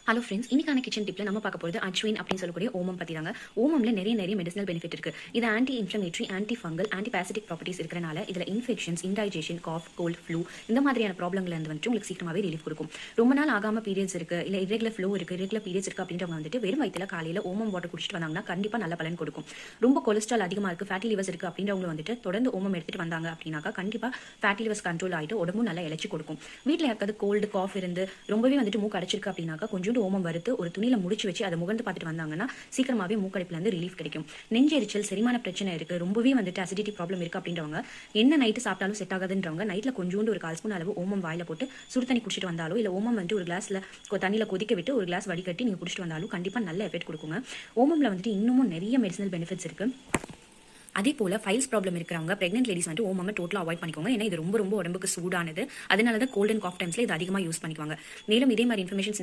Hello friends, இன்னைக்கான kitchen டிப்ல நம்ம பார்க்க போகிறது அஜ்வைன் அப்படின்னு சொல்லக்கூடிய ஓமம் பத்தி தாங்க. ஓமம்ல நிறைய மெடிசனல் பெனிஃபிட் இருக்கு. இது anti inflammatory, anti fungal, anti parasitic properties இருக்கறனால இதுல infections, indigestion, cough, cold, flu இந்த மாதிரியான ப்ராப்ளம்ல இருந்து வந்துட்டு உங்களுக்கு சீக்கிரமாவே ரிலீஃப் கொடுக்கும். ரொம்ப நாள் ஆகாம பீரியட்ஸ் இருக்கு, இல்ல இரெகுலர் ஃப்ளோ இருக்கு, இரெகுலர் பீரியட்ஸ் இருக்கு அப்படின்றவங்க வந்துட்டு வெறும் வயித்துல காலையில ஓமம் வாட்டர் குடிச்சிட்டு வந்தாங்கன்னா கண்டிப்பா நல்ல பலன் கொடுக்கும். ரொம்ப கொலஸ்ட்ரால் அதிகமா இருக்கு, ஃபேட்டி லிவர்ஸ் இருக்கு அப்படின்றவங்க வந்துட்டு தொடர்ந்து ஓமம் எடுத்துட்டு வந்தாங்க அப்படின்னாக்கா கண்டிப்பா ஃபேட்டி லிவர்ஸ் கண்ட்ரோல் ஆயிட்டு உடம்பும் நல்லா இழைச்சி கொடுக்கும். வீட்டில் யாருக்காவது கோல்டு காஃப் இருந்து ரொம்பவே வந்துட்டு மூக்கு அடைச்சிருக்கு அப்படின்னாக்கா கொஞ்சோண்டு ஓமம் வறுத்து ஒரு துணியில முடிச்சு வச்சு அதை முகந்து பார்த்துட்டு வந்தாங்கன்னா சீக்கிரமாவே மூக்கடைப்புல இருந்து ரிலீஃப் கிடைக்கும். நெஞ்செரிச்சல், செரிமான பிரச்சனை இருக்கு, ரொம்பவே வந்துட்டு அசிடிட்டி ப்ராப்ளம் இருக்கு அப்படின்றவங்க என்ன நைட்டு சாப்பிட்டாலும் செட் ஆகாதுன்றவங்க நைட்ல கொஞ்சோண்டு ஒரு 1/4 ஸ்பூன் அளவு ஓமம் வாயில போட்டு சுடு தண்ணி குடிச்சிட்டு வந்தாலோ இல்ல ஓமம் வந்துட்டு ஒரு கிளாஸ்ல தண்ணியில கொதிக்க விட்டு ஒரு கிளாஸ் வடிகட்டி நீங்க குடிச்சிட்டு வந்தாலும் கண்டிப்பா நல்ல எஃபெக்ட் கொடுக்குங்க. ஓமம்ல வந்துட்டு இன்னமும் நிறைய மெடிசனல் பெனிஃபிட்ஸ் இருக்கு. அதே போல ஃபைல்ஸ் ப்ராப்ளம் இருக்கிறவங்க பிரெக்னென்ட் லேடிஸ் வந்து ஓமம் டோட்டலா அவாய்ட் பண்ணிக்கோங்க. ஏன்னா இது ரொம்ப உடம்புக்கு சூடானது. அதனால தான் கோல்ட் அண்ட் காஃப் டைம்ஸ்ல இது அதிகமா யூஸ் பண்ணிக்குவாங்க. மேலும் இதே மாதிரி இன்ஃபர்மேஷன்